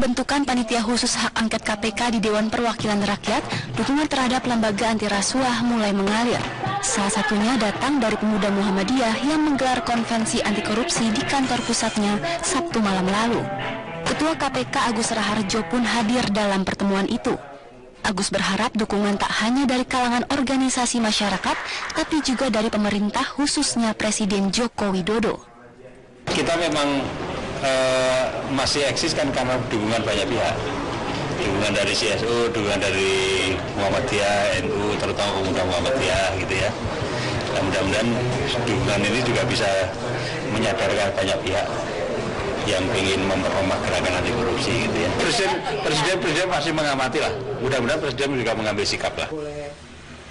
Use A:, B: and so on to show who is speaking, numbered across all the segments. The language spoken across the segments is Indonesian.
A: pembentukan panitia khusus hak angket KPK di Dewan Perwakilan Rakyat, dukungan terhadap lembaga anti rasuah mulai mengalir. Salah satunya datang dari pemuda Muhammadiyah yang menggelar konvensi anti korupsi di kantor pusatnya Sabtu malam lalu. Ketua KPK Agus Raharjo pun hadir dalam pertemuan itu. Agus berharap dukungan tak hanya dari kalangan organisasi masyarakat, tapi juga dari pemerintah khususnya Presiden Joko Widodo.
B: Kita memang masih eksis kan karena dukungan banyak pihak. Dukungan dari CSU, dukungan dari Muhammadiyah, NU, terutama pemuda Muhammadiyah gitu ya. Dan mudah-mudahan dukungan ini juga bisa menyadarkan banyak pihak yang ingin memperomah gerakan anti korupsi gitu ya. Presiden masih mengamati lah. Mudah-mudahan Presiden juga mengambil sikap lah.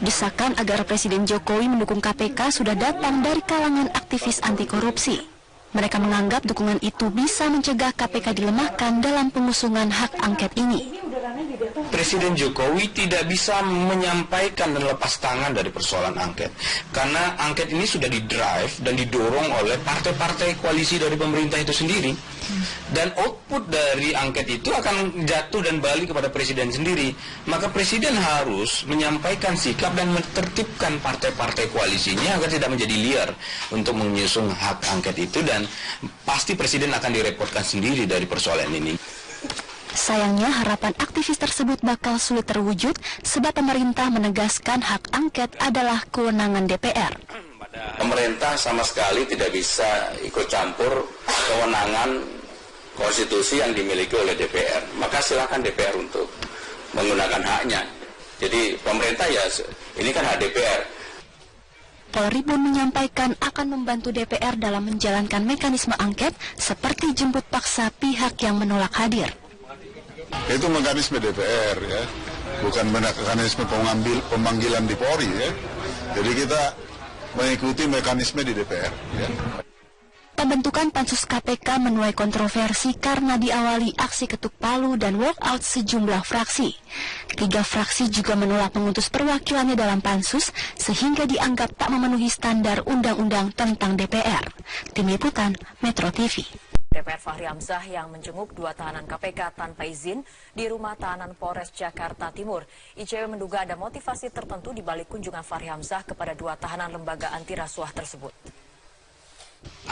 A: Desakan agar Presiden Jokowi mendukung KPK sudah datang dari kalangan aktivis anti korupsi. Mereka menganggap dukungan itu bisa mencegah KPK dilemahkan dalam pengusungan hak angket ini.
C: Presiden Jokowi tidak bisa menyampaikan dan lepas tangan dari persoalan angket. Karena angket ini sudah didrive dan didorong oleh partai-partai koalisi dari pemerintah itu sendiri. Dan output dari angket itu akan jatuh dan balik kepada Presiden sendiri. Maka Presiden harus menyampaikan sikap dan menertibkan partai-partai koalisinya agar tidak menjadi liar untuk menyusung hak angket itu. Dan pasti Presiden akan direpotkan sendiri dari persoalan ini.
A: Sayangnya harapan aktivis tersebut bakal sulit terwujud sebab pemerintah menegaskan hak angket adalah kewenangan DPR.
C: Pemerintah sama sekali tidak bisa ikut campur kewenangan konstitusi yang dimiliki oleh DPR. Maka silakan DPR untuk menggunakan haknya. Jadi pemerintah ya ini kan hak DPR.
A: Polri pun menyampaikan akan membantu DPR dalam menjalankan mekanisme angket seperti jemput paksa pihak yang menolak hadir.
D: Itu mekanisme DPR ya, bukan mekanisme pemanggilan di Polri ya. Jadi kita mengikuti mekanisme di DPR ya.
A: Pembentukan pansus KPK menuai kontroversi karena diawali aksi ketuk palu dan walkout sejumlah fraksi. 3 fraksi juga menolak mengutus perwakilannya dalam pansus sehingga dianggap tak memenuhi standar undang-undang tentang DPR. Tim Liputan Metro TV.
E: DPR Fahri Hamzah yang menjenguk 2 tahanan KPK tanpa izin di rumah tahanan Polres Jakarta Timur. ICW menduga ada motivasi tertentu di balik kunjungan Fahri Hamzah kepada 2 tahanan lembaga anti rasuah tersebut.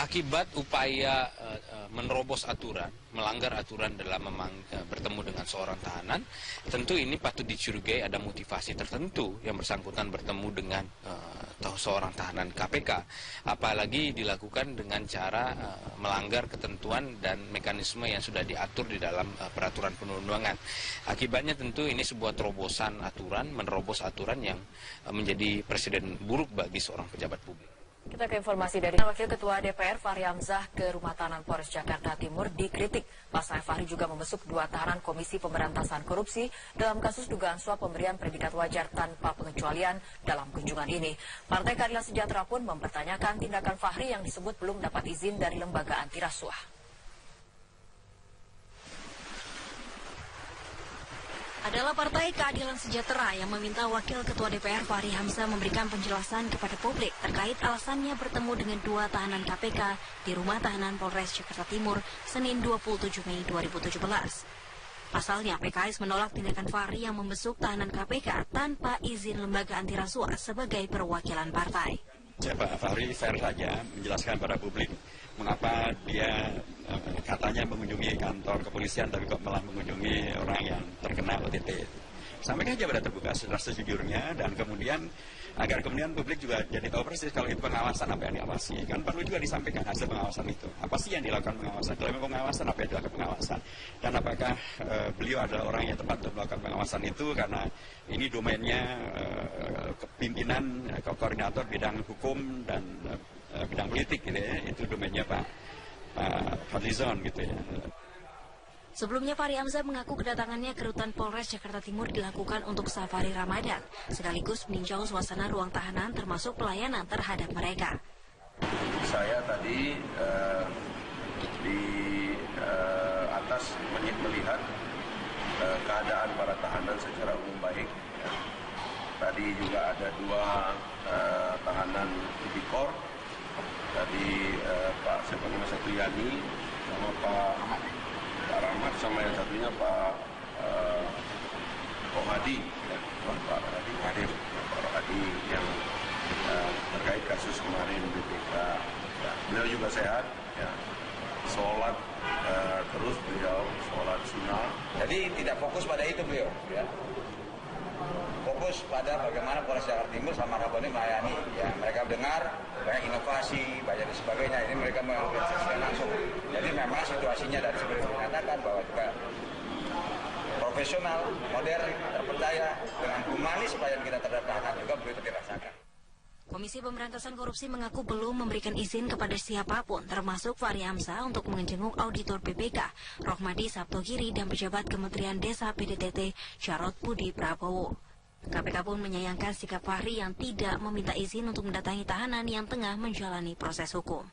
F: Akibat upaya menerobos aturan, melanggar aturan dalam bertemu dengan seorang tahanan, tentu ini patut dicurigai ada motivasi tertentu yang bersangkutan bertemu dengan seorang tahanan KPK. Apalagi dilakukan dengan cara melanggar ketentuan dan mekanisme yang sudah diatur di dalam peraturan perundang-undangan. Akibatnya tentu ini sebuah terobosan aturan, menerobos aturan yang menjadi presiden buruk bagi seorang pejabat publik.
E: Kita ke informasi dari Wakil Ketua DPR Fahri Hamzah ke rumah tahanan Polres Jakarta Timur dikritik. Pasalnya Fahri juga membesuk 2 tahanan Komisi Pemberantasan Korupsi dalam kasus dugaan suap pemberian predikat wajar tanpa pengecualian dalam kunjungan ini. Partai Keadilan Sejahtera pun mempertanyakan tindakan Fahri yang disebut belum dapat izin dari lembaga anti rasuah.
A: Adalah Partai Keadilan Sejahtera yang meminta Wakil Ketua DPR Fahri Hamzah memberikan penjelasan kepada publik terkait alasannya bertemu dengan 2 tahanan KPK di rumah tahanan Polres Jakarta Timur Senin 27 Mei 2017. Pasalnya, PKS menolak tindakan Fahri yang membesuk tahanan KPK tanpa izin lembaga anti rasuah sebagai perwakilan partai.
G: Pak Fahri fair saja menjelaskan pada publik mengapa dia katanya mengunjungi kantor kepolisian tapi kok malah mengunjungi orang yang terkena OTT. Sampaikan aja pada terbuka secara sejujurnya dan kemudian agar kemudian publik juga jadi tahu persis kalau itu pengawasan apa yang diawasi. Kan perlu juga disampaikan hasil pengawasan itu. Apa sih yang dilakukan pengawasan? Kalau memang pengawasan apa yang dilakukan pengawasan? Dan apakah beliau adalah orang yang tepat untuk melakukan pengawasan itu karena ini domainnya pimpinan koordinator bidang hukum dan bidang politik gitu ya. Itu domainnya Pak Fadlizon gitu ya.
A: Sebelumnya Fahri Hamzah mengaku kedatangannya ke rutan Polres Jakarta Timur dilakukan untuk safari Ramadan, sekaligus meninjau suasana ruang tahanan termasuk pelayanan terhadap mereka.
H: Saya tadi di atas melihat keadaan para tahanan secara umum baik. Tadi juga ada 2 tahanan tipikor. Tadi Pak Sepangima Satriani sama Pak Rahmat sama yang satunya Pak Rohadi, ya, Pak Rohadi hadir, Pak Rohadi yang terkait kasus kemarin BPK. Ya, beliau juga sehat, ya, sholat terus beliau sholat sunnah.
I: Jadi tidak fokus pada itu beliau, ya. Fokus pada bagaimana Polres Jakarta Timur sama Raboni melayani, ya. Mereka dengar banyak inovasi, banyak dan sebagainya. Ini mereka mengapresiasi langsung. Jadi memang situasinya dari seperti dikatakan bahwa juga profesional, modern, terpercaya dengan humanis pelayanan kita terhadap tahanan juga begitu dirasakan.
J: Komisi Pemberantasan Korupsi mengaku belum memberikan izin kepada siapapun, termasuk Fahri Hamzah, untuk menjenguk auditor BPK, Rohmadi Sabtogiri, dan pejabat Kementerian Desa PDTT, Jarod Budi Prabowo. KPK pun menyayangkan sikap Fahri yang tidak meminta izin untuk mendatangi tahanan yang tengah menjalani proses hukum.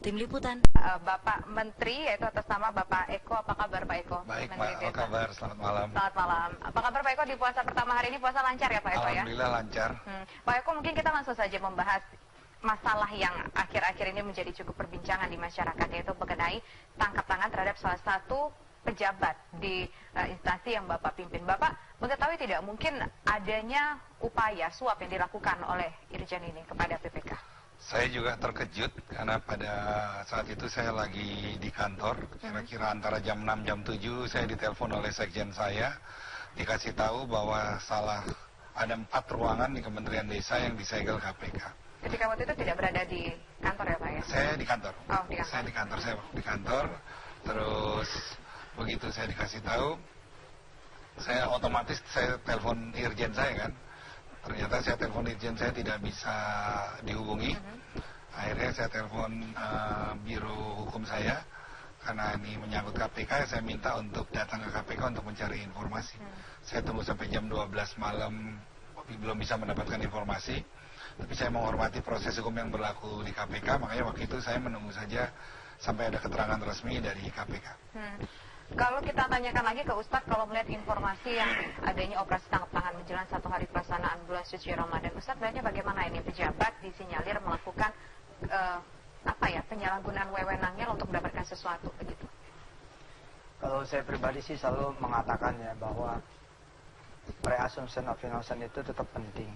J: Tim Liputan.
K: Bapak Menteri, yaitu atas nama Bapak Eko, apa kabar Pak Eko?
L: Baik Pak, apa kabar? Selamat malam.
K: Selamat malam. Apa kabar Pak Eko di puasa pertama hari ini? Puasa lancar ya Pak Eko ya?
L: Alhamdulillah lancar.
K: Pak Eko, mungkin kita langsung saja membahas masalah yang akhir-akhir ini menjadi cukup perbincangan di masyarakat, yaitu mengenai tangkap tangan terhadap salah satu pejabat di instansi yang Bapak pimpin. Bapak mengetahui tidak mungkin adanya upaya suap yang dilakukan oleh Irjen ini kepada BPK?
L: Saya juga terkejut karena pada saat itu saya lagi di kantor, kira-kira antara jam 6 jam 7 saya ditelepon oleh sekjen saya, dikasih tahu bahwa ada 4 ruangan di Kementerian Desa yang disegel KPK.
K: Ketika waktu itu tidak berada di kantor ya Pak ya?
L: Saya di kantor.
K: Oh, di kantor.
L: Saya di kantor, terus begitu saya dikasih tahu, saya otomatis telepon Irjen saya kan. Ternyata saya telepon Irjen saya tidak bisa dihubungi. Akhirnya saya telepon biro hukum saya, karena ini menyangkut KPK, saya minta untuk datang ke KPK untuk mencari informasi. Saya tunggu sampai jam 12 malam, belum bisa mendapatkan informasi. Tapi saya menghormati proses hukum yang berlaku di KPK, makanya waktu itu saya menunggu saja sampai ada keterangan resmi dari KPK.
K: Kalau kita tanyakan lagi ke Ustadz, kalau melihat informasi yang adanya operasi tangkap tangan menjelang 1 hari pelaksanaan bulan suci Ramadan, Ustadz melihatnya bagaimana ini pejabat disinyalir melakukan penyalahgunaan wewenangnya untuk mendapatkan sesuatu begitu?
M: Kalau saya pribadi sih selalu mengatakan ya bahwa pre-assumption of innocence itu tetap penting.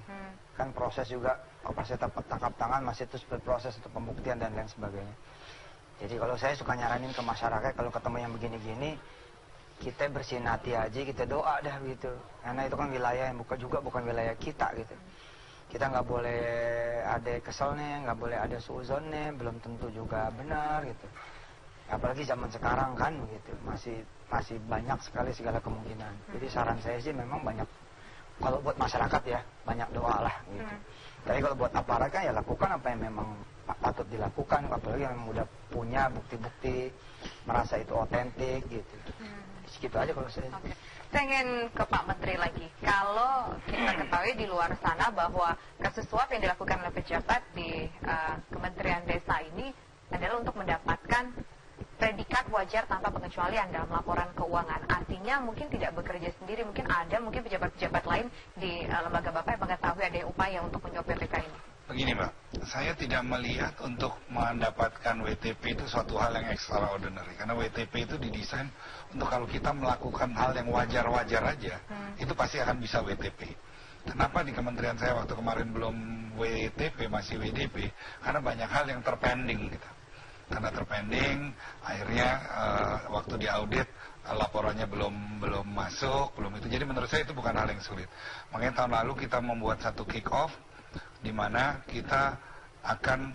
M: Kan proses juga operasi tangkap tangan masih terus berproses untuk pembuktian dan lain sebagainya. Jadi kalau saya suka nyaranin ke masyarakat, kalau ketemu yang begini-gini, kita bersihin hati aja, kita doa dah gitu. Karena itu kan wilayah yang bukan wilayah kita gitu. Kita nggak boleh ada keselnya, nggak boleh ada suuzonnya, belum tentu juga benar gitu. Apalagi zaman sekarang kan gitu, masih banyak sekali segala kemungkinan. Jadi saran saya sih memang banyak, kalau buat masyarakat ya banyak doa lah gitu. Tapi kalau buat aparat kan ya lakukan apa yang memang patut dilakukan, apalagi yang udah punya bukti-bukti merasa itu otentik gitu. Segitu aja kalau saya.
K: Saya ingin ke Pak Menteri lagi. Kalau kita ketahui di luar sana bahwa kasus suap yang dilakukan oleh pejabat di Kementerian Desa ini adalah untuk mendapatkan predikat wajar tanpa pengecualian dalam laporan keuangan. Artinya mungkin tidak bekerja sendiri, mungkin pejabat-pejabat lain di lembaga Bapak yang mengetahui ada upaya untuk menyuap BPK ini.
L: Begini Mbak, saya tidak melihat untuk mendapatkan WTP itu suatu hal yang extraordinary. Karena WTP itu didesain untuk kalau kita melakukan hal yang wajar-wajar aja, itu pasti akan bisa WTP. Kenapa di kementerian saya waktu kemarin belum WTP, masih WDP? Karena banyak hal yang terpending gitu. Karena terpending, akhirnya waktu diaudit laporannya belum masuk, belum itu. Jadi menurut saya itu bukan hal yang sulit. Makanya tahun lalu kita membuat satu kick off di mana kita akan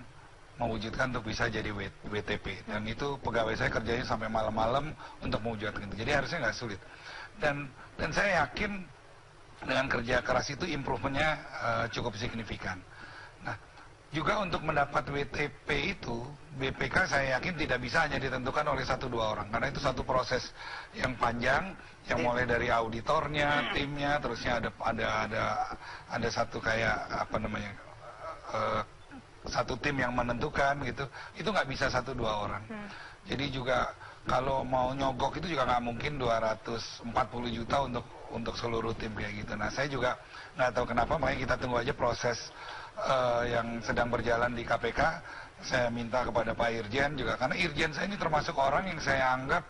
L: mewujudkan untuk bisa jadi WTP, dan itu pegawai saya kerjanya sampai malam-malam untuk mewujudkan itu. Jadi harusnya nggak sulit, dan saya yakin dengan kerja keras itu improvementnya cukup signifikan. Nah, juga untuk mendapat WTP itu BPK saya yakin tidak bisa hanya ditentukan oleh 1-2 orang, karena itu satu proses yang panjang, yang mulai dari auditornya, timnya, terusnya ada satu kayak satu tim yang menentukan gitu. Itu nggak bisa 1-2 orang. Jadi juga kalau mau nyogok itu juga nggak mungkin 240 juta untuk seluruh tim kayak gitu. Nah, saya juga nggak tahu kenapa, makanya kita tunggu aja proses yang sedang berjalan di KPK. Saya minta kepada Pak Irjen juga, karena Irjen saya ini termasuk orang yang saya anggap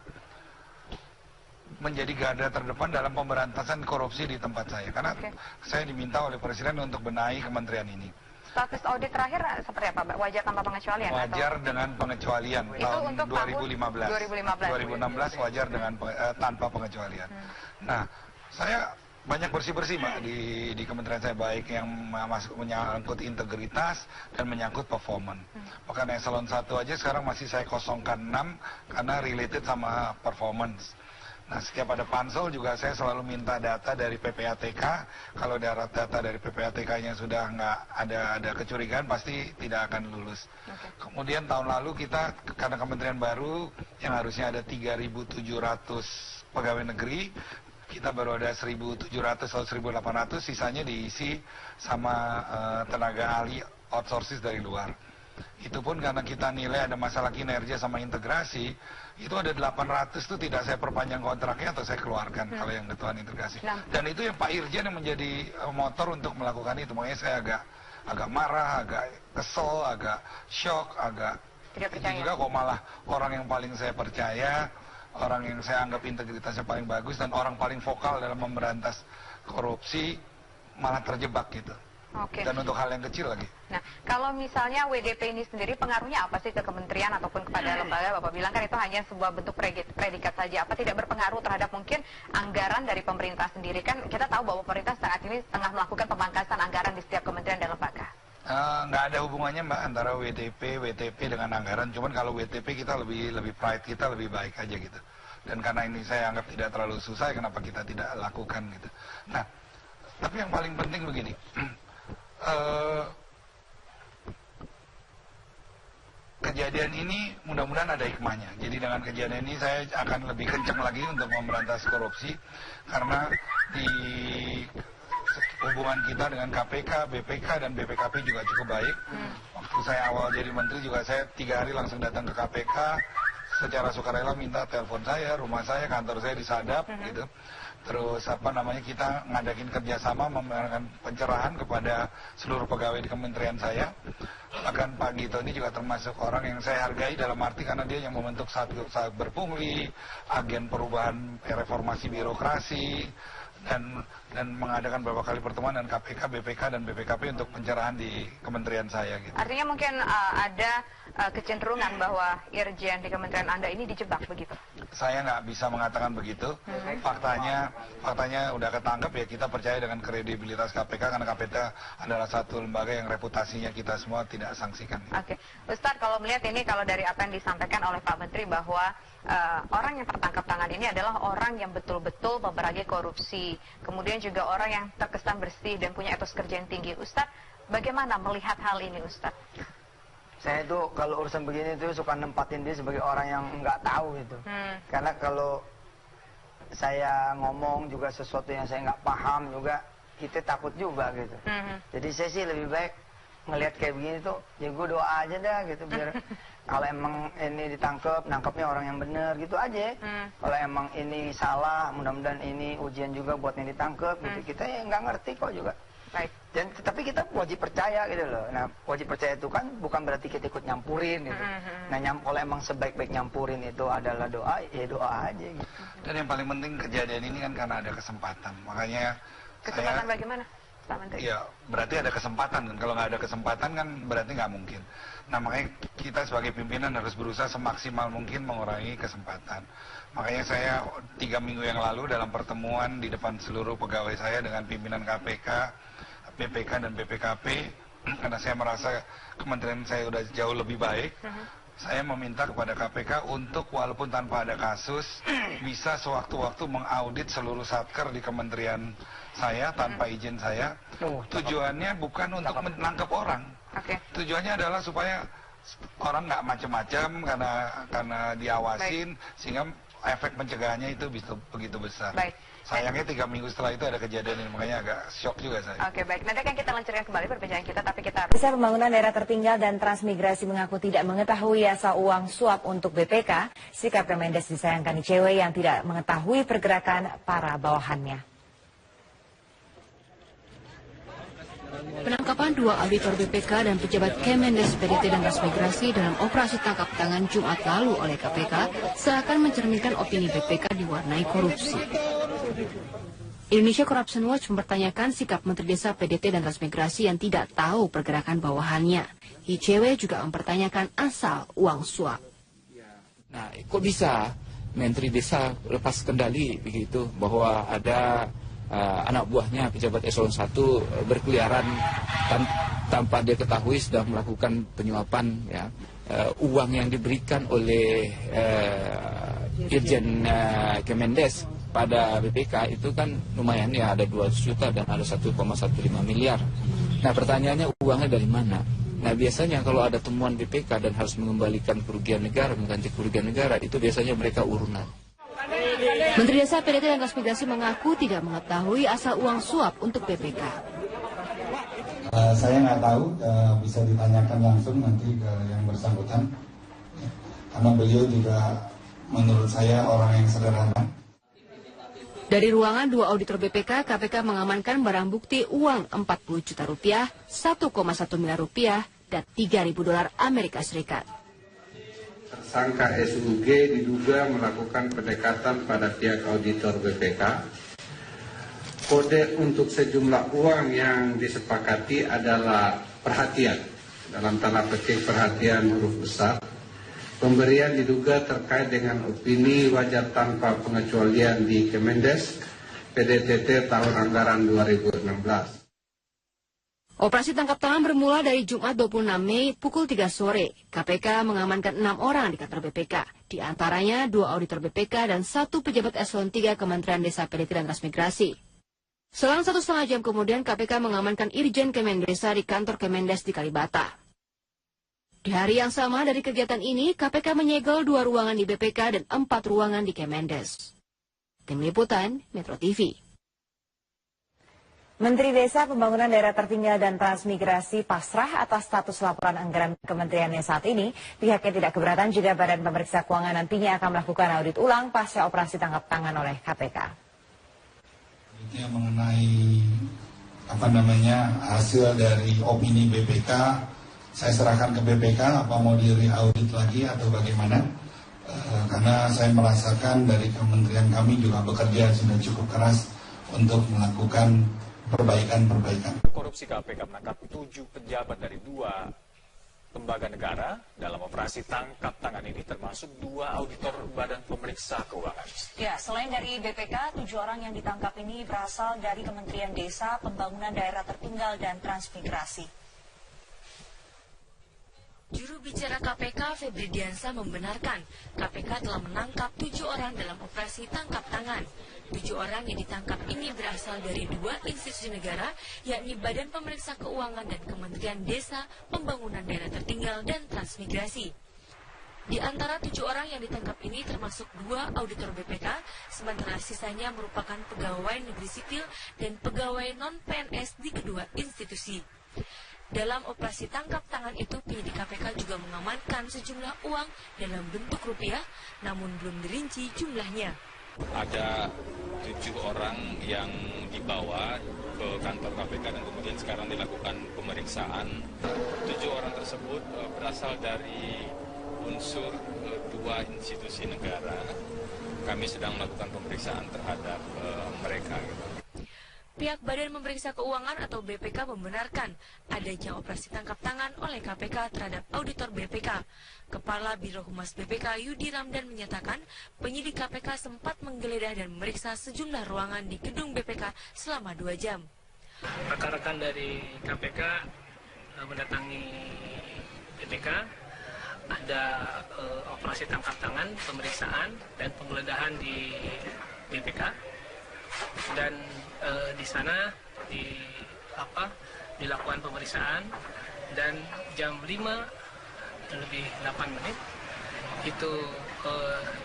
L: menjadi garda terdepan dalam pemberantasan korupsi di tempat saya. Karena saya diminta oleh Presiden untuk benahi kementerian ini.
K: Status audit terakhir seperti apa, Pak? Wajar tanpa pengecualian?
L: Wajar
K: atau?
L: dengan pengecualian
K: Itu
L: tahun
K: untuk
L: 2015.
K: 2016
L: wajar dengan tanpa pengecualian. Nah, saya banyak bersih-bersih Mbak di kementerian saya, baik yang menyangkut integritas dan menyangkut performance. Bahkan eselon 1 aja sekarang masih saya kosongkan 6 karena related sama performance. Nah, setiap ada pansel juga saya selalu minta data dari PPATK. Kalau data dari PPATK-nya sudah nggak ada kecurigaan, pasti tidak akan lulus. Kemudian tahun lalu kita, karena kementerian baru yang harusnya ada 3.700 pegawai negeri, kita baru ada 1.700 atau 1.800, sisanya diisi sama tenaga ahli outsourcing dari luar. Itu pun karena kita nilai ada masalah kinerja sama integrasi, itu ada 800 itu tidak saya perpanjang kontraknya atau saya keluarkan kalau yang ketuaan integrasi. Dan itu yang Pak Irjen yang menjadi motor untuk melakukan itu. Makanya saya agak marah, agak kesel, agak shock, agak itu juga kok malah orang yang paling saya percaya, orang yang saya anggap integritasnya paling bagus dan orang paling vokal dalam memberantas korupsi malah terjebak gitu. Dan untuk hal yang kecil lagi.
K: Nah, kalau misalnya WDP ini sendiri pengaruhnya apa sih ke kementerian ataupun kepada lembaga? Bapak bilang kan itu hanya sebuah bentuk predikat saja. Apa tidak berpengaruh terhadap mungkin anggaran dari pemerintah sendiri? Kan kita tahu bahwa pemerintah saat ini tengah melakukan pemangkasan anggaran di setiap kementerian dan lembaga.
L: Nggak ada hubungannya Mbak antara WTP dengan anggaran. Cuman kalau WTP kita lebih pride kita lebih baik aja gitu. Dan karena ini saya anggap tidak terlalu susah, kenapa kita tidak lakukan gitu. Nah, tapi yang paling penting begini. Kejadian ini mudah-mudahan ada hikmahnya. Jadi dengan kejadian ini saya akan lebih kencang lagi untuk memberantas korupsi, karena di hubungan kita dengan KPK, BPK dan BPKP juga cukup baik. Waktu saya awal jadi menteri juga saya 3 hari langsung datang ke KPK, secara sukarela minta telepon saya, rumah saya, kantor saya disadap gitu. Terus kita ngadakin kerjasama memberikan pencerahan kepada seluruh pegawai di kementerian saya. Bahkan Pak Gito ini juga termasuk orang yang saya hargai dalam arti karena dia yang membentuk Satgas Berpungli, agen perubahan reformasi birokrasi, dan mengadakan beberapa kali pertemuan dengan KPK, BPK dan BPKP untuk pencerahan di kementerian saya gitu.
K: Artinya mungkin ada kecenderungan bahwa Irjen di kementerian Anda ini dijebak begitu?
L: Saya nggak bisa mengatakan begitu. Faktanya udah ketangkep ya, kita percaya dengan kredibilitas KPK karena KPK adalah satu lembaga yang reputasinya kita semua tidak sangsikan.
K: Oke, Ustadz, kalau melihat ini, kalau dari apa yang disampaikan oleh Pak Menteri bahwa orang yang tertangkap tangan ini adalah orang yang betul-betul memerangi korupsi, kemudian juga orang yang terkesan bersih dan punya etos kerja yang tinggi. Ustadz, bagaimana melihat hal ini, Ustadz?
M: Saya itu kalau urusan begini itu suka nempatin dia sebagai orang yang nggak tahu gitu. Karena kalau saya ngomong juga sesuatu yang saya nggak paham juga, kita takut juga gitu. Jadi saya sih lebih baik ngelihat kayak begini tuh, ya gue doa aja dah gitu, biar kalau emang ini ditangkap, nangkapnya orang yang benar gitu aja. Kalau emang ini salah, mudah-mudahan ini ujian juga buat yang ditangkap gitu. Kita ya nggak ngerti kok juga.
K: Baik.
M: Dan tapi kita wajib percaya gitu loh. Nah, wajib percaya itu kan bukan berarti kita ikut nyampurin gitu. Nah, kalau emang sebaik-baik nyampurin itu adalah doa, ya doa aja gitu.
L: Dan yang paling penting kejadian ini kan karena ada kesempatan. Makanya
K: kesempatan bagaimana, Pak Menteri?
L: Ya, berarti ada kesempatan, dan kalau nggak ada kesempatan kan berarti nggak mungkin. Nah, makanya kita sebagai pimpinan harus berusaha semaksimal mungkin mengurangi kesempatan. Makanya saya 3 minggu yang lalu dalam pertemuan di depan seluruh pegawai saya dengan pimpinan KPK, BPK dan BPKP, karena saya merasa kementerian saya sudah jauh lebih baik, saya meminta kepada KPK untuk walaupun tanpa ada kasus, bisa sewaktu-waktu mengaudit seluruh satker di kementerian saya tanpa izin saya. Tujuannya bukan untuk menangkap orang. Tujuannya adalah supaya orang nggak macam-macam karena diawasin, sehingga efek pencegahannya itu begitu besar.
K: Baik.
L: Sayangnya 3 minggu setelah itu ada kejadian ini, makanya agak shock juga saya.
K: Oke, baik. Nanti akan kita lanjutkan kembali perbincangan kita, tapi kita harus...
N: Desa Pembangunan Daerah Tertinggal dan Transmigrasi mengaku tidak mengetahui asal uang suap untuk BPK. Sikap Kemendes disayangkan ICW yang tidak mengetahui pergerakan para bawahannya.
O: Penangkapan dua auditor BPK dan pejabat Kemendes PDT dan Transmigrasi dalam operasi tangkap tangan Jumat lalu oleh KPK seakan mencerminkan opini BPK diwarnai korupsi. Indonesia Corruption Watch mempertanyakan sikap Menteri Desa PDT dan Transmigrasi yang tidak tahu pergerakan bawahannya. ICW juga mempertanyakan asal uang suap.
P: Nah, kok bisa Menteri Desa lepas kendali begitu bahwa ada anak buahnya pejabat eselon 1 berkeliaran tanpa dia ketahui sudah melakukan penyuapan, ya. Uang yang diberikan oleh Irjen Kemendes pada BPK itu kan lumayan, ya, ada 200 juta dan ada 1,15 miliar. Nah, pertanyaannya uangnya dari mana? Nah, biasanya kalau ada temuan BPK dan harus mengembalikan kerugian negara, mengganti kerugian negara, itu biasanya mereka urunan.
O: Menteri Desa PDT dan Transmigrasi mengaku tidak mengetahui asal uang suap untuk BPK.
Q: Saya nggak tahu, bisa ditanyakan langsung nanti ke yang bersangkutan, karena beliau juga menurut saya orang yang sederhana.
O: Dari ruangan dua auditor BPK, KPK mengamankan barang bukti uang 40 juta rupiah, 1,1 miliar rupiah, dan 3.000 dolar Amerika Serikat.
R: Tersangka SUG diduga melakukan pendekatan pada pihak auditor BPK. Kode untuk sejumlah uang yang disepakati adalah perhatian, dalam tanda petik perhatian huruf besar. Pemberian diduga terkait dengan opini wajar tanpa pengecualian di Kemendes PDTT tahun anggaran 2016.
O: Operasi tangkap tangan bermula dari Jumat 26 Mei pukul 3 sore. KPK mengamankan 6 orang di kantor BPK. Di antaranya 2 auditor BPK dan 1 pejabat eselon 3 Kementerian Desa PDT dan Transmigrasi. Selang 1,5 jam kemudian KPK mengamankan Irjen Kemendesa di kantor Kemendes di Kalibata. Di hari yang sama dari kegiatan ini, KPK menyegel 2 ruangan di BPK dan 4 ruangan di Kemendes. Tim Liputan, Metro TV.
N: Menteri Desa, Pembangunan Daerah Tertinggal dan Transmigrasi pasrah atas status laporan anggaran kementeriannya saat ini. Pihaknya tidak keberatan jika Badan Pemeriksa Keuangan nantinya akan melakukan audit ulang pasca operasi tangkap tangan oleh KPK.
Q: Yang mengenai hasil dari opini BPK, saya serahkan ke BPK apa mau di-audit lagi atau bagaimana. Karena saya merasakan dari kementerian kami juga bekerja sudah cukup keras untuk melakukan perbaikan-perbaikan.
S: Korupsi KPK menangkap 7 pejabat dari 2 lembaga negara dalam operasi tangkap tangan ini, termasuk 2 auditor Badan Pemeriksa Keuangan.
E: Ya, selain dari BPK, 7 orang yang ditangkap ini berasal dari Kementerian Desa, Pembangunan Daerah Tertinggal dan Transmigrasi.
O: Juru bicara KPK Febri Diansa membenarkan KPK telah menangkap 7 orang dalam operasi tangkap tangan. 7 orang yang ditangkap ini berasal dari 2 institusi negara, yakni Badan Pemeriksa Keuangan dan Kementerian Desa, Pembangunan Daerah Tertinggal dan Transmigrasi. Di antara 7 orang yang ditangkap ini termasuk 2 auditor BPK, sementara sisanya merupakan pegawai negeri sipil dan pegawai non-PNS di kedua institusi. Dalam operasi tangkap tangan itu, penyidik KPK juga mengamankan sejumlah uang dalam bentuk rupiah, namun belum dirinci jumlahnya.
F: Ada 7 orang yang dibawa ke kantor KPK dan kemudian sekarang dilakukan pemeriksaan. 7 orang tersebut berasal dari unsur 2 institusi negara. Kami sedang melakukan pemeriksaan terhadap mereka.
O: Pihak Badan Pemeriksa Keuangan atau BPK membenarkan adanya operasi tangkap tangan oleh KPK terhadap auditor BPK. Kepala Biro Humas BPK Yudi Ramdan menyatakan penyidik KPK sempat menggeledah dan memeriksa sejumlah ruangan di gedung BPK selama 2 jam.
T: Rekan-rekan dari KPK mendatangi BPK, ada operasi tangkap tangan, pemeriksaan, dan penggeledahan di BPK. Dan di sana dilakukan pemeriksaan, dan jam 5:08 itu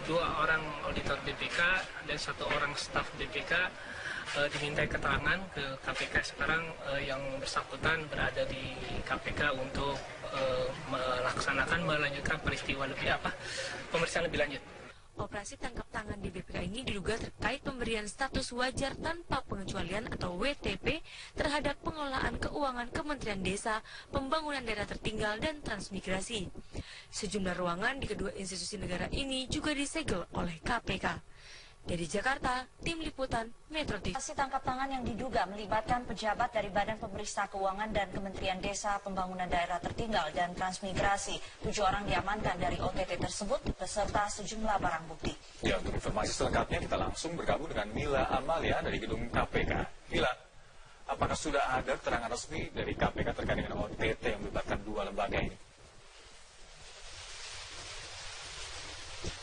T: 2 orang auditor BPK dan 1 orang staf BPK dimintai keterangan ke KPK. Sekarang yang bersangkutan berada di KPK untuk melanjutkan peristiwa pemeriksaan lebih lanjut.
O: Operasi tangkap tangan di BPK ini diduga terkait pemberian status wajar tanpa pengecualian atau WTP terhadap pengelolaan keuangan Kementerian Desa, Pembangunan Daerah Tertinggal, dan Transmigrasi. Sejumlah ruangan di kedua institusi negara ini juga disegel oleh KPK. Dari Jakarta, Tim Liputan Metro TV.
N: Operasi tangkap tangan yang diduga melibatkan pejabat dari Badan Pemeriksa Keuangan dan Kementerian Desa, Pembangunan Daerah Tertinggal, dan Transmigrasi. 7 orang diamankan dari OTT tersebut beserta sejumlah barang bukti.
S: Ya, untuk informasi selengkapnya kita langsung bergabung dengan Mila Amalia dari gedung KPK. Mila, apakah sudah ada keterangan resmi dari KPK terkait dengan OTT yang melibatkan 2 lembaga ini?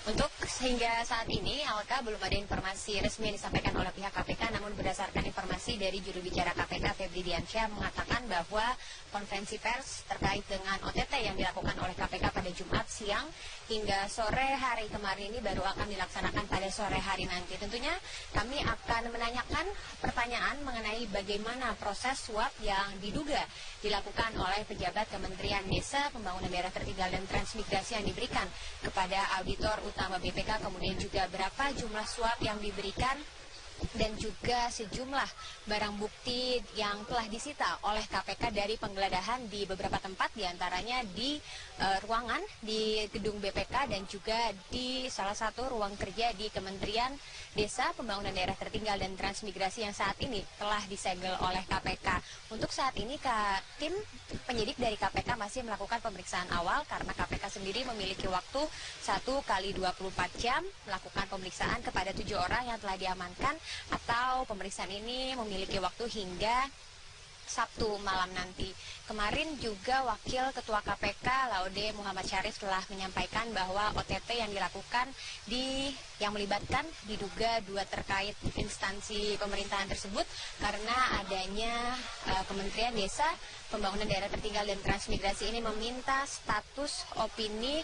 U: Untuk sehingga saat ini, Alka, belum ada informasi resmi yang disampaikan oleh pihak KPK, namun berdasarkan informasi dari juru bicara KPK, Febri Diansyah, mengatakan bahwa konferensi pers terkait dengan OTT yang dilakukan oleh KPK pada Jumat siang hingga sore hari kemarin ini baru akan dilaksanakan pada sore hari nanti. Tentunya kami akan menanyakan pertanyaan mengenai bagaimana proses suap yang diduga dilakukan oleh pejabat Kementerian Desa, Pembangunan Daerah Tertinggal, dan Transmigrasi yang diberikan kepada auditor utama BPK, kemudian juga berapa jumlah suap yang diberikan, dan juga sejumlah barang bukti yang telah disita oleh KPK dari penggeledahan di beberapa tempat, diantaranya di ruangan di gedung BPK dan juga di salah satu ruang kerja di Kementerian Desa, Pembangunan Daerah Tertinggal, dan Transmigrasi yang saat ini telah disegel oleh KPK. Untuk saat ini tim penyidik dari KPK masih melakukan pemeriksaan awal karena KPK sendiri memiliki waktu 1 kali 24 jam melakukan pemeriksaan kepada 7 orang yang telah diamankan, atau pemeriksaan ini memiliki waktu hingga Sabtu malam nanti. Kemarin juga Wakil Ketua KPK Laude Muhammad Syarif telah menyampaikan bahwa OTT yang dilakukan yang melibatkan diduga 2 terkait instansi pemerintahan tersebut karena adanya Kementerian Desa, Pembangunan Daerah Tertinggal, dan Transmigrasi ini meminta status opini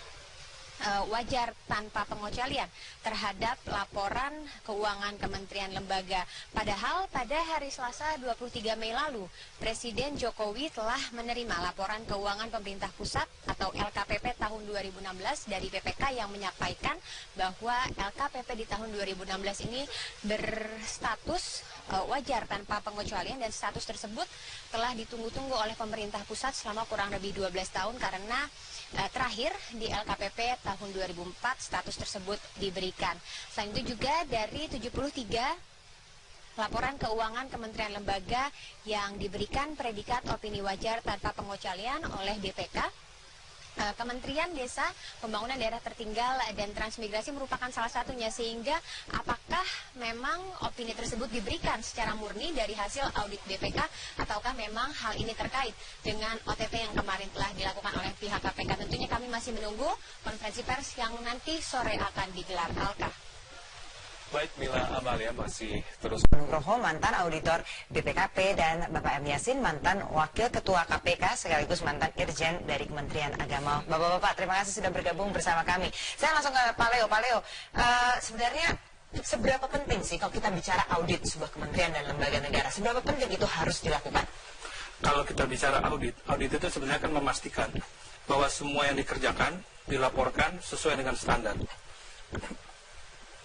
U: wajar tanpa pengecualian terhadap laporan keuangan kementerian lembaga. Padahal pada hari Selasa 23 Mei lalu, Presiden Jokowi telah menerima laporan keuangan pemerintah pusat atau LKPP tahun 2016 dari BPK yang menyampaikan bahwa LKPP di tahun 2016 ini berstatus wajar tanpa pengecualian, dan status tersebut telah ditunggu-tunggu oleh pemerintah pusat selama kurang lebih 12 tahun karena terakhir di LKPP tahun 2004 status tersebut diberikan. Selain itu juga dari 73 laporan keuangan kementerian lembaga yang diberikan predikat opini wajar tanpa pengecualian oleh BPK, Kementerian Desa, Pembangunan Daerah Tertinggal, dan Transmigrasi merupakan salah satunya, sehingga apakah memang opini tersebut diberikan secara murni dari hasil audit BPK ataukah memang hal ini terkait dengan OTT yang kemarin telah dilakukan oleh pihak KPK. Tentunya kami masih menunggu konferensi pers yang nanti sore akan digelar. Alka.
S: Baik, Mila Amalia masih terus.
N: Nugroho, mantan auditor BPKP, dan Bapak M. Yasin, mantan wakil ketua KPK sekaligus mantan Irjen dari Kementerian Agama. Bapak-bapak, terima kasih sudah bergabung bersama kami. Saya langsung ke Pak Leo. Pak Leo, sebenarnya seberapa penting sih kalau kita bicara audit sebuah kementerian dan lembaga negara? Seberapa penting itu harus dilakukan?
V: Kalau kita bicara audit itu sebenarnya kan memastikan bahwa semua yang dikerjakan dilaporkan sesuai dengan standar.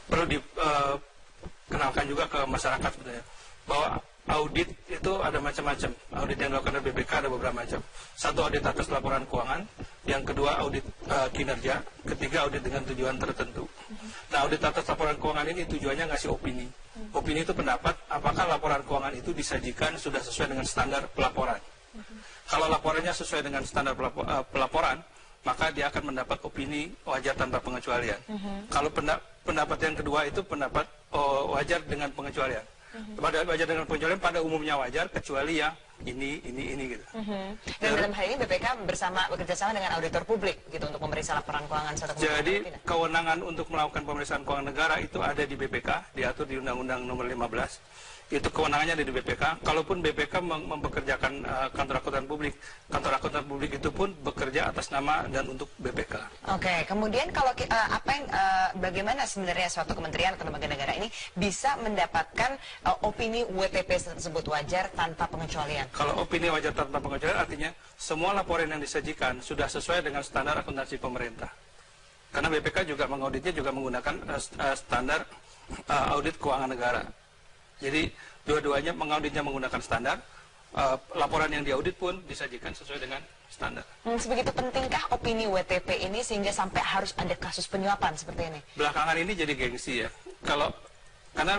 V: Perlu dikenalkan juga ke masyarakat sebenarnya bahwa audit itu ada macam-macam. Audit yang dilakukan oleh BPK ada beberapa macam. Satu, audit atas laporan keuangan. Yang kedua, audit kinerja. Ketiga, audit dengan tujuan tertentu. Nah, audit atas laporan keuangan ini tujuannya ngasih opini. Opini itu pendapat apakah laporan keuangan itu disajikan sudah sesuai dengan standar pelaporan. Kalau laporannya sesuai dengan standar pelaporan, maka dia akan mendapat opini wajar tanpa pengecualian. Kalau pendapat yang kedua itu pendapat wajar dengan pengecualian. Wajar dengan pengecualian pada umumnya wajar, kecuali yang ini gitu.
N: Dan dalam hal ini BPK bekerjasama dengan auditor publik gitu untuk memeriksa laporan keuangan suatu kementerian.
V: Jadi kewenangan untuk melakukan pemeriksaan keuangan negara itu ada di BPK, diatur di Undang-Undang Nomor 15. Itu kewenangannya ada di BPK. Kalaupun BPK mempekerjakan kantor akuntan publik itu pun bekerja atas nama dan untuk BPK.
N: Oke, kemudian kalau bagaimana sebenarnya suatu kementerian atau lembaga negara ini bisa mendapatkan opini WTP tersebut wajar tanpa pengecualian?
V: Kalau opini wajar tanpa pengecualian artinya semua laporan yang disajikan sudah sesuai dengan standar akuntansi pemerintah. Karena BPK juga mengauditnya juga menggunakan standar audit keuangan negara. Jadi dua-duanya mengauditnya menggunakan standar, laporan yang diaudit pun disajikan sesuai dengan standar.
B: Sebegitu pentingkah opini WTP ini sehingga sampai harus ada kasus penyuapan seperti ini?
V: Belakangan ini jadi gengsi ya. Karena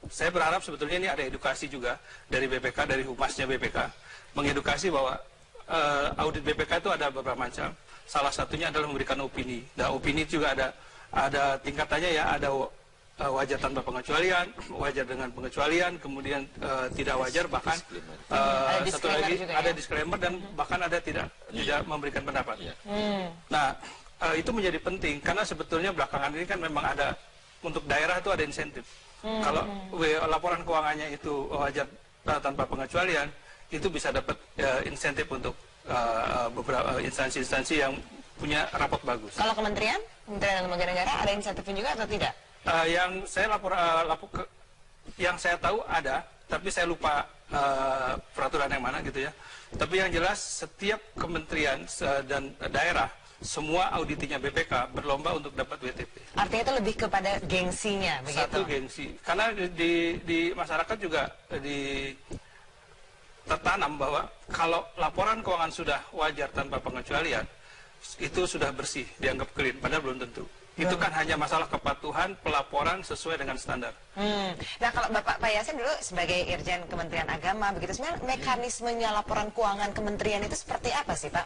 V: saya berharap sebetulnya ini ada edukasi juga dari BPK, dari humasnya BPK, mengedukasi bahwa audit BPK itu ada beberapa macam. Salah satunya adalah memberikan opini. Dan opini juga ada tingkatannya ya, ada wajar tanpa pengecualian, wajar dengan pengecualian, kemudian tidak wajar, bahkan satu lagi ada disclaimer dan bahkan ada tidak memberikan pendapat. Nah, itu menjadi penting karena sebetulnya belakangan ini kan memang ada untuk daerah itu ada insentif. Kalau laporan keuangannya itu wajar tanpa pengecualian, itu bisa dapat insentif untuk beberapa instansi-instansi yang punya rapot bagus.
B: Kalau Kementerian dan Lembaga Negara ada insentifnya juga atau tidak?
V: Yang saya yang saya tahu ada, tapi saya lupa peraturan yang mana gitu ya. Tapi yang jelas setiap kementerian dan daerah semua auditinya BPK berlomba untuk dapat WTP.
B: Artinya itu lebih kepada gengsinya, begitu?
V: Satu gengsi, karena di masyarakat juga tertanam bahwa kalau laporan keuangan sudah wajar tanpa pengecualian, itu sudah bersih, dianggap clean, padahal belum tentu. Itu kan hanya masalah kepatuhan pelaporan sesuai dengan standar.
B: Nah, kalau Pak Yasin dulu sebagai Irjen Kementerian Agama, begitu sebenarnya mekanismenya laporan keuangan kementerian itu seperti apa sih, Pak?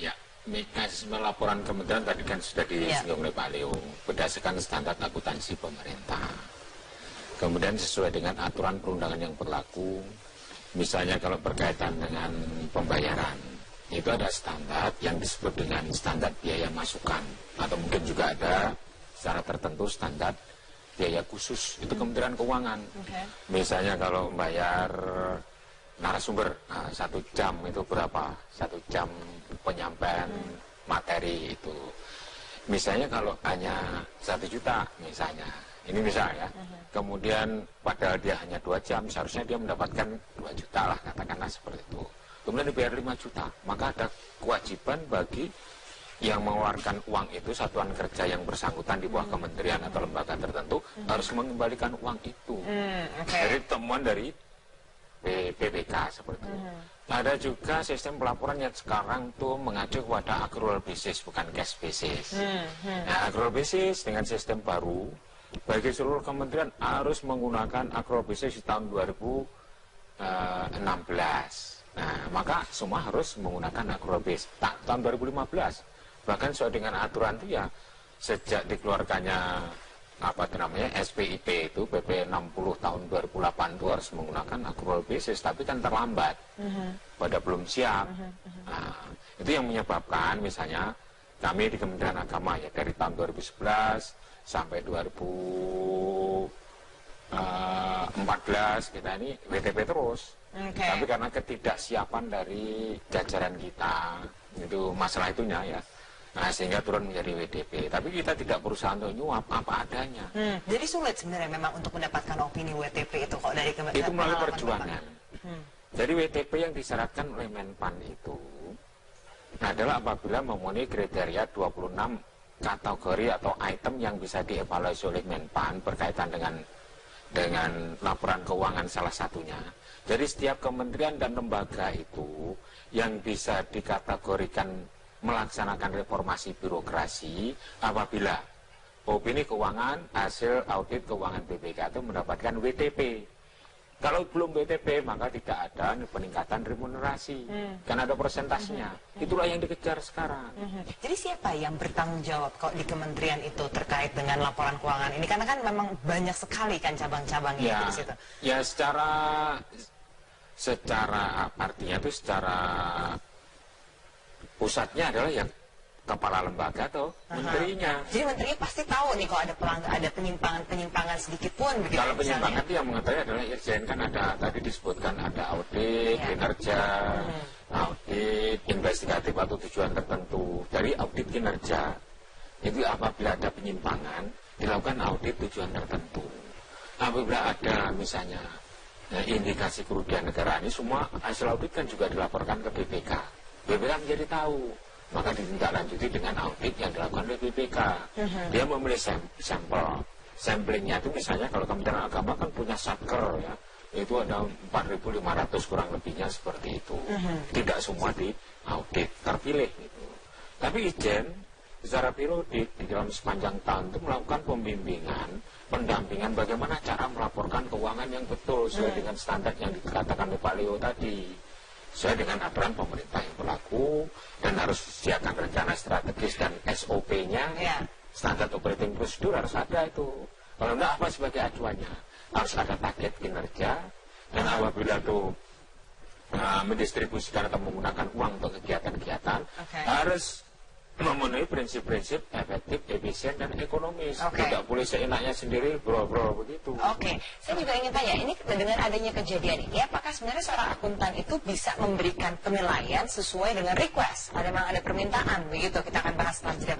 C: Ya, mekanisme laporan kementerian tadi kan sudah disinggung oleh Pak Leo, berdasarkan standar akuntansi pemerintah. Kemudian sesuai dengan aturan perundangan yang berlaku, misalnya kalau berkaitan dengan pembayaran, itu ada standar yang disebut dengan standar biaya masukan, atau mungkin juga ada secara tertentu standar biaya khusus, itu Kementerian Keuangan. Misalnya kalau membayar narasumber 1 jam itu berapa, 1 jam penyampaian materi itu. Misalnya kalau hanya 1 juta misalnya, ini misalnya, kemudian padahal dia hanya 2 jam, seharusnya dia mendapatkan 2 juta lah, katakanlah seperti itu. Kemudian dibayar 5 juta, maka ada kewajiban bagi yang mengeluarkan uang itu, satuan kerja yang bersangkutan di bawah kementerian atau lembaga tertentu harus mengembalikan uang itu. Dari temuan dari BPK seperti itu. Ada juga sistem pelaporan yang sekarang tuh mengacu kepada accrual basis, bukan cash basis. Nah, accrual basis dengan sistem baru bagi seluruh kementerian harus menggunakan accrual basis di tahun 2016. Nah, maka semua harus menggunakan accrual base tahun 2015. Bahkan sesuai dengan aturan itu ya sejak dikeluarkannya SPIP itu PP 60 tahun 2008 itu harus menggunakan accrual basis, tapi kan terlambat. Pada belum siap. Nah, itu yang menyebabkan misalnya kami di Kementerian Agama ya dari tahun 2011 sampai 2014 kita ini WTP terus. Tapi karena ketidaksiapan dari jajaran kita, itu masalah itunya ya. Nah, sehingga turun menjadi WTP. Tapi kita tidak berusaha untuk nyuap, apa adanya.
B: Jadi sulit sebenarnya memang untuk mendapatkan opini WTP itu kok dari kementerian.
C: Itu melalui perjuangan. Jadi WTP yang disyaratkan oleh Menpan itu adalah apabila memenuhi kriteria 26 kategori atau item yang bisa dievaluasi oleh Menpan berkaitan dengan laporan keuangan salah satunya. Jadi setiap kementerian dan lembaga itu yang bisa dikategorikan melaksanakan reformasi birokrasi apabila opini keuangan hasil audit keuangan BPK itu mendapatkan WTP. Kalau belum WTP maka tidak ada peningkatan remunerasi karena ada persentasenya. Itulah yang dikejar sekarang.
B: Jadi siapa yang bertanggung jawab kok di kementerian itu terkait dengan laporan keuangan ini? Karena kan memang banyak sekali kan cabang-cabangnya di situ.
C: Ya secara artinya itu secara pusatnya adalah yang kepala lembaga atau menterinya.
B: Jadi menterinya pasti tahu nih kalau ada penyimpangan sedikit pun.
C: Kalau penyimpangan itu yang mengetahui adalah Irjen, kan ada tadi disebutkan ada audit kinerja, audit investigatif atau tujuan tertentu. Dari audit kinerja itu apabila ada penyimpangan dilakukan audit tujuan tertentu. Apabila ada misalnya indikasi kerugian negara, ini semua hasil audit kan juga dilaporkan ke BPK. BPK menjadi tahu maka ditindaklanjuti dengan audit yang dilakukan oleh BPK. Dia memilih sampel. Samplingnya itu misalnya kalau Kementerian Agama kan punya satker ya, itu ada 4.500 kurang lebihnya seperti itu. Tidak semua di audit, terpilih gitu. Tapi Ijen secara periodik di dalam sepanjang tahun itu melakukan pembimbingan, pendampingan bagaimana cara melaporkan keuangan yang betul sesuai dengan standar yang dikatakan oleh Pak Leo tadi, sesuai dengan aturan pemerintah yang berlaku, dan harus disediakan rencana strategis dan SOP-nya, standar operating procedure harus ada itu. Kalau enggak, apa sebagai acuannya? Harus ada target kinerja, dan apabila itu mendistribusikan atau menggunakan uang untuk kegiatan-kegiatan, harus memenuhi prinsip-prinsip efektif, efisien, dan ekonomis. Tidak boleh seenaknya sendiri, bro-bro begitu.
B: Saya juga ingin tanya, ini dengan adanya kejadian ini, apakah sebenarnya seorang akuntan itu bisa memberikan penilaian sesuai dengan request? Memang ada permintaan, begitu? Kita akan bahas selanjutnya.